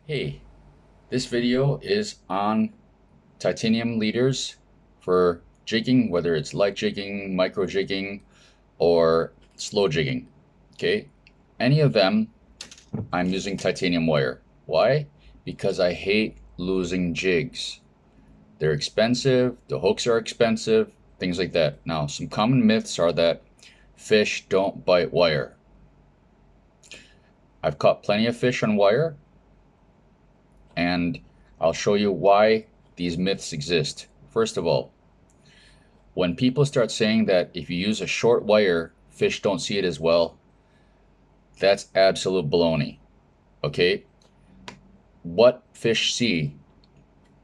Hey, this video is on titanium leaders for jigging, whether it's light jigging, micro jigging, or slow jigging. Okay, any of them, I'm using titanium wire. Why? Because I hate losing jigs. They're expensive, the hooks are expensive, things like that. Now, some common myths are that fish don't bite wire. I've caught plenty of fish on wire, and I'll show you why these myths exist. First of all, when people start saying that if you use a short wire, fish don't see it as well, that's absolute baloney. Okay? What fish see,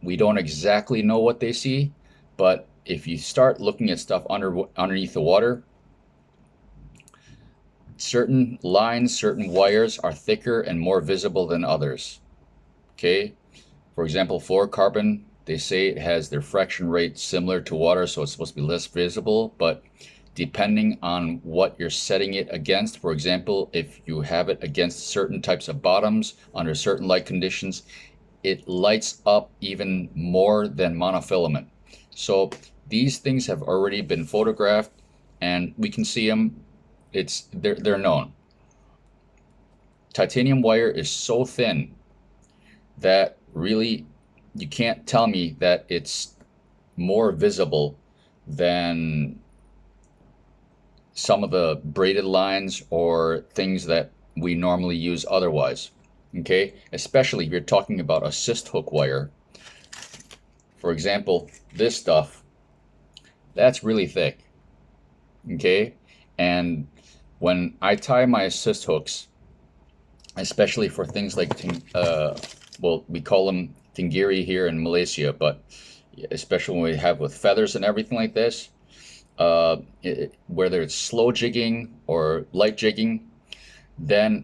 we don't exactly know what they see, but if you start looking at stuff underneath the water, certain lines, certain wires are thicker and more visible than others. Okay? For example, fluorocarbon, they say it has their fraction rate similar to water, so it's supposed to be less visible, but depending on what you're setting it against, for example, if you have it against certain types of bottoms under certain light conditions, it lights up even more than monofilament. So these things have already been photographed and we can see them. They're known. Titanium wire is so thin that really you can't tell me that it's more visible than some of the braided lines or things that we normally use otherwise. Okay, especially if you're talking about assist hook wire. For example, this stuff, that's really thick. Okay, and when I tie my assist hooks, especially for things like well, we call them tinggiri here in Malaysia, but especially when we have with feathers and everything like this, whether it's slow jigging or light jigging, then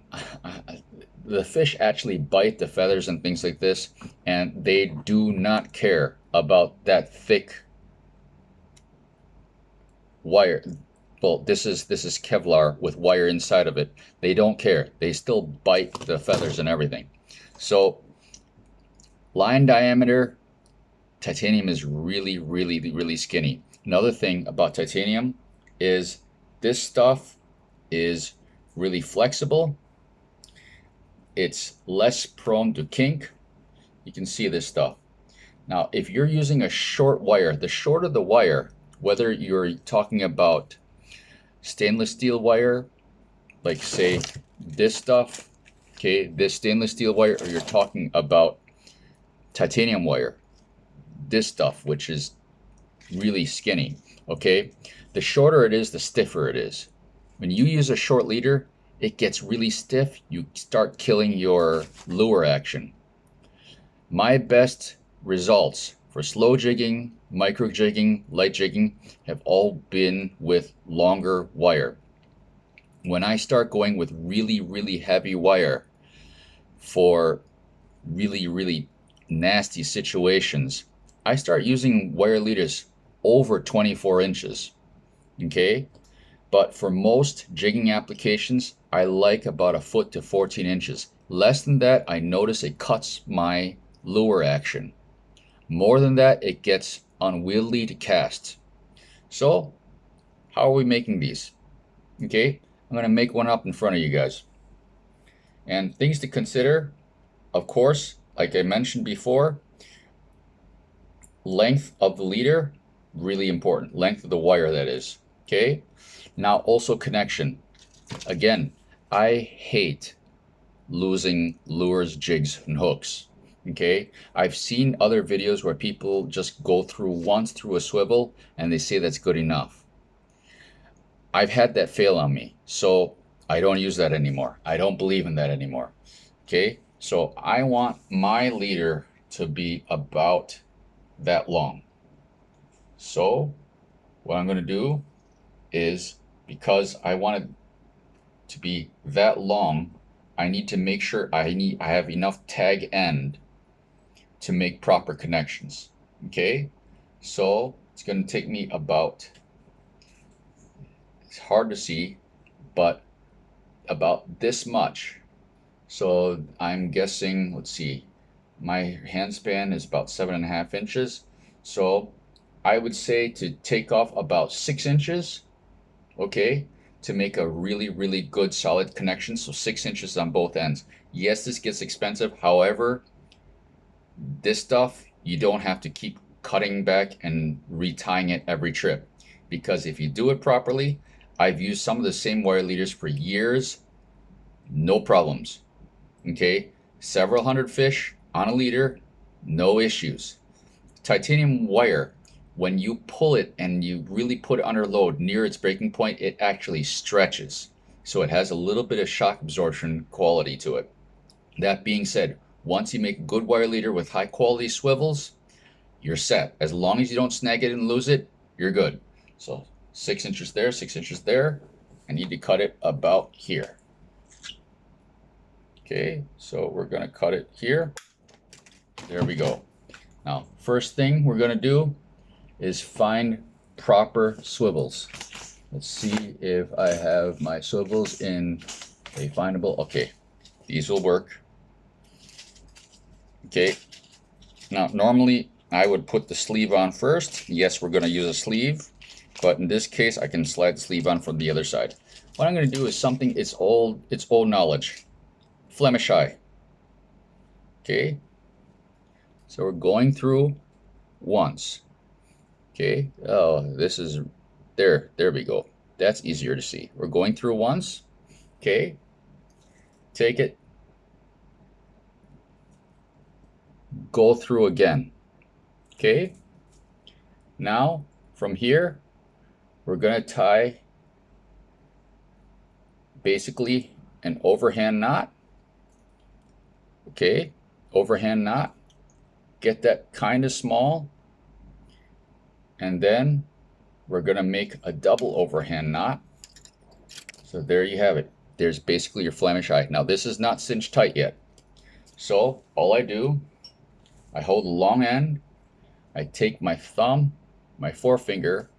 the fish actually bite the feathers and things like this, and they do not care about that thick wire. Well, this is Kevlar with wire inside of it. They don't care. They still bite the feathers and everything. So line diameter, titanium is really skinny. Another thing about titanium is this stuff is really flexible. It's less prone to kink. You can see this stuff. Now, if you're using a short wire, the shorter the wire, whether you're talking about stainless steel wire, like say this stuff, okay, this stainless steel wire, or you're talking about titanium wire, this stuff, which is really skinny, okay, the shorter it is, the stiffer it is. When you use a short leader, it gets really stiff. You start killing your lure action. My best results for slow jigging, micro jigging, light jigging have all been with longer wire. When I start going with really heavy wire for really nasty situations, I start using wire leaders over 24 inches. Okay? But for most jigging applications, I like about 1 foot to 14 inches. Less than that, I notice it cuts my lure action. More than that, it gets unwieldy to cast. So, how are we making these? Okay, I'm going to make one up in front of you guys. And things to consider, of course, like I mentioned before, length of the leader, really important. Length of the wire, that is. Okay, now also connection. Again, I hate losing lures, jigs, and hooks. Okay, I've seen other videos where people just go through once through a swivel and they say that's good enough. I've had that fail on me, so I don't use that anymore. I don't believe in that anymore. Okay, so I want my leader to be about that long. So what I'm going to do is, because I want it to be that long, I need to make sure I have enough tag end to make proper connections. Okay, so it's going to take me about, it's hard to see, but about this much. So I'm guessing, let's see, My hand span is about 7.5 inches. So I would say to take off about 6 inches, okay, to make a really, really good solid connection. So 6 inches on both ends. Yes, this gets expensive. However, this stuff, you don't have to keep cutting back and retying it every trip. Because if you do it properly, I've used some of the same wire leaders for years, no problems. Okay, several hundred fish on a leader, no issues. Titanium wire, when you pull it and you really put it under load near its breaking point, it actually stretches. So it has a little bit of shock absorption quality to it. That being said, once you make a good wire leader with high quality swivels, you're set. As long as you don't snag it and lose it, you're good. So 6 inches there, 6 inches there. I need to cut it about here. Okay, so we're going to cut it here. There we go. Now, first thing we're going to do is find proper swivels. Let's see if I have my swivels in a findable. Okay, these will work. Okay, now normally I would put the sleeve on first. Yes, we're going to use a sleeve, but in this case I can slide the sleeve on from the other side. What I'm going to do is something, it's old knowledge. Flemish Eye. Okay, so we're going through once. Okay, oh, this is, there we go. That's easier to see. We're going through once. Okay, take it, go through again. Okay, now from here we're going to tie basically an overhand knot. Okay, overhand knot, get that kind of small, and then we're going to make a double overhand knot. So there you have it. There's basically your Flemish Eye. Now this is not cinched tight yet. So all I do, I hold the long end, I take my thumb, my forefinger,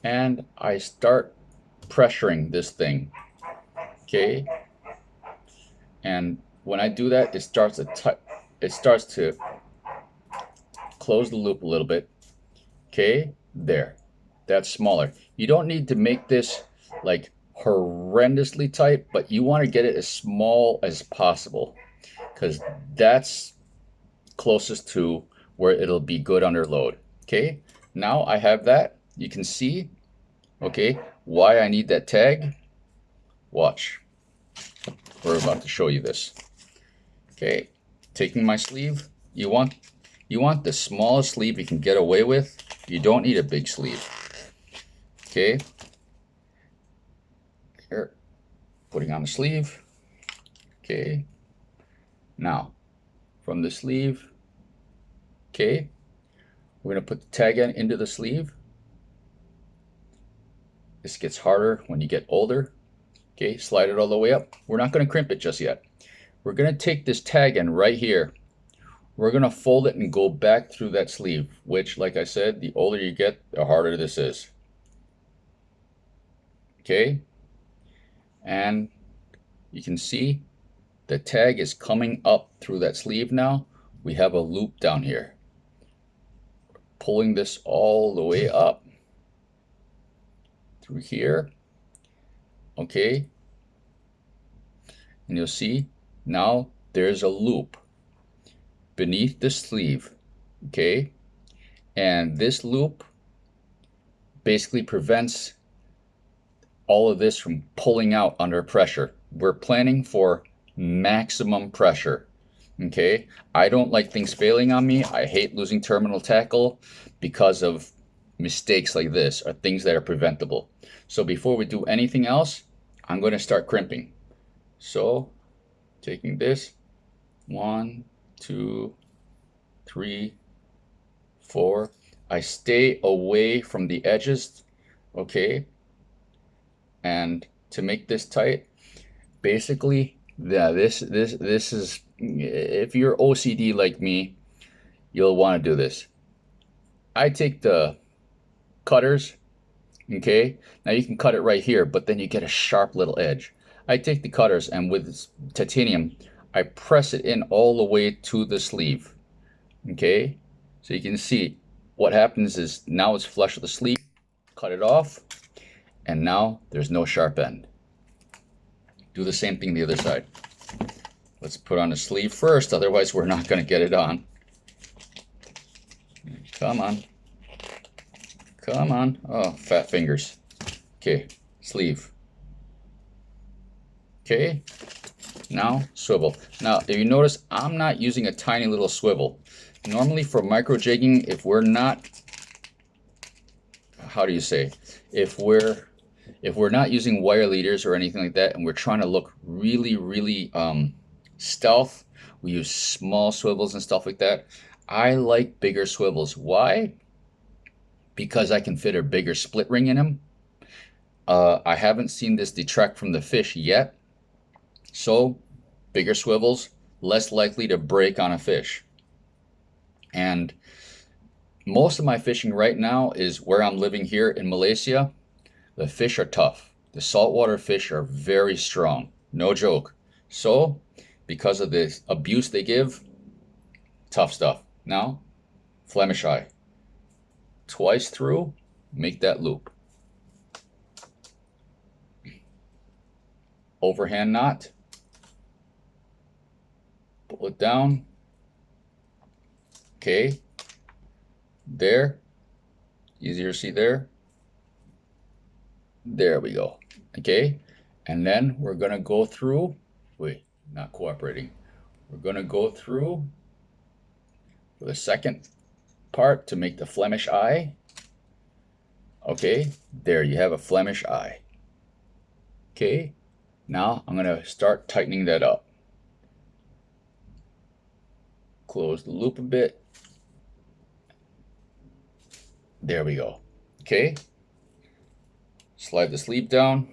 and I start pressuring this thing. Okay, and when I do that, it starts to close the loop a little bit. Okay, there, that's smaller. You don't need to make this like horrendously tight, but you want to get it as small as possible because that's closest to where it'll be good under load. Okay, now I have that. You can see, okay, why I need that tag. Watch, we're about to show you this. Okay, taking my sleeve, you want the smallest sleeve you can get away with. You don't need a big sleeve. Okay, here, putting on the sleeve. Okay, now from the sleeve, okay, we're going to put the tag end into the sleeve. This gets harder when you get older. Okay, slide it all the way up. We're not going to crimp it just yet. We're going to take this tag end right here. We're going to fold it and go back through that sleeve, which, like I said, the older you get, the harder this is. Okay, and you can see the tag is coming up through that sleeve now. We have a loop down here. Pulling this all the way up through here. Okay, and you'll see now there's a loop beneath the sleeve. Okay, and this loop basically prevents all of this from pulling out under pressure. We're planning for maximum pressure. Okay, I don't like things failing on me. I hate losing terminal tackle because of mistakes like this, or things that are preventable. So before we do anything else, I'm going to start crimping. So taking this, 1, 2, 3, 4. I stay away from the edges. Okay, and to make this tight, basically, yeah, this is, if you're OCD like me, you'll want to do this. I take the cutters. Okay, now you can cut it right here, but then you get a sharp little edge. I take the cutters, and with titanium, I press it in all the way to the sleeve. Okay, so you can see what happens is now it's flush with the sleeve, cut it off, and now there's no sharp end. Do the same thing the other side. Let's put on the sleeve first, otherwise we're not going to get it on. Come on. Come on. Oh, fat fingers. Okay, sleeve. Okay, now swivel. Now, if you notice, I'm not using a tiny little swivel. Normally for micro jigging, if we're not, how do you say, if we're not using wire leaders or anything like that, and we're trying to look really stealth, we use small swivels and stuff like that. I like bigger swivels. Why? Because I can fit a bigger split ring in them. I haven't seen this detract from the fish yet. So bigger swivels, less likely to break on a fish. And most of my fishing right now is where I'm living here in Malaysia. The fish are tough. The saltwater fish are very strong. No joke. So because of the abuse they give, tough stuff. Now, Flemish Eye. Twice through, make that loop. Overhand knot. Pull it down. Okay. There. Easier to see there. There we go. Okay. And then we're going to go through. Wait, not cooperating. We're going to go through for the second part to make the Flemish Eye. Okay. There you have a Flemish Eye. Okay. Now I'm going to start tightening that up. Close the loop a bit. There we go. Okay. Slide the sleeve down.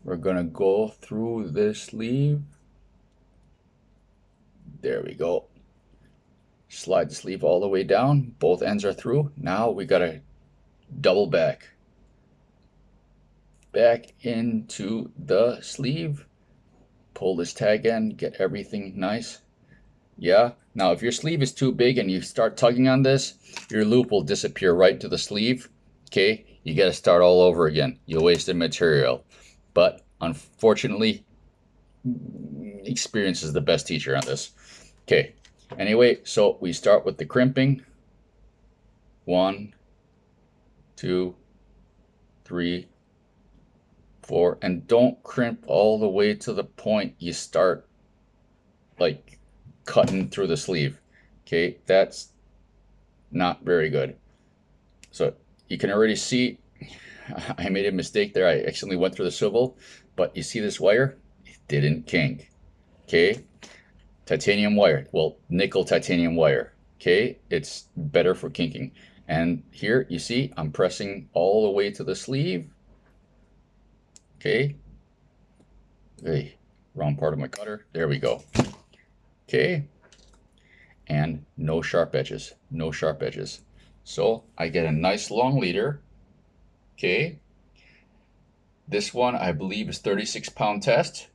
We're going to go through this sleeve. There we go. Slide the sleeve all the way down. Both ends are through. Now we got to double back. Back into the sleeve. Pull this tag end. Get everything nice. Yeah. Now if your sleeve is too big and you start tugging on this, your loop will disappear right to the sleeve. Okay. You got to start all over again. You wasted material. But unfortunately, experience is the best teacher on this. Okay. Anyway, so we start with the crimping. 1, 2, 3, 4. And don't crimp all the way to the point you start like cutting through the sleeve. Okay, that's not very good. So you can already see I made a mistake there. I accidentally went through the swivel, but you see this wire? It didn't kink. Okay, titanium wire. Well, nickel titanium wire. Okay, it's better for kinking. And here you see I'm pressing all the way to the sleeve. Okay. Hey, wrong part of my cutter. There we go. Okay. And no sharp edges. No sharp edges. So I get a nice long leader. Okay. This one I believe is 36-pound test.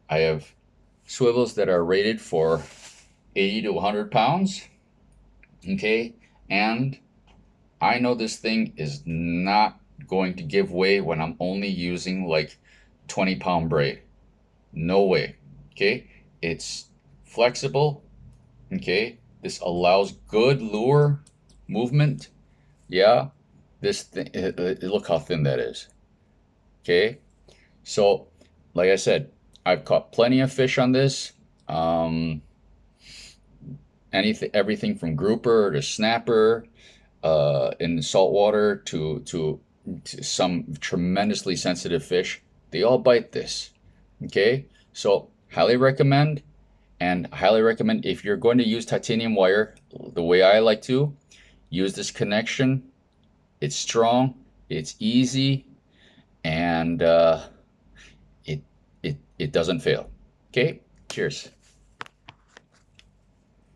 I have swivels that are rated for 80 to 100 pounds. Okay. And I know this thing is not going to give way when I'm only using like 20-pound braid. No way. Okay. It's flexible. Okay. This allows good lure movement. Yeah. This thing, look how thin that is. Okay. So, like I said, I've caught plenty of fish on this. Everything from grouper to snapper, in saltwater to some tremendously sensitive fish. They all bite this. Okay. So, highly recommend. And highly recommend if you're going to use titanium wire, the way I like to, use this connection. It's strong, it's easy, and it doesn't fail. Okay, cheers.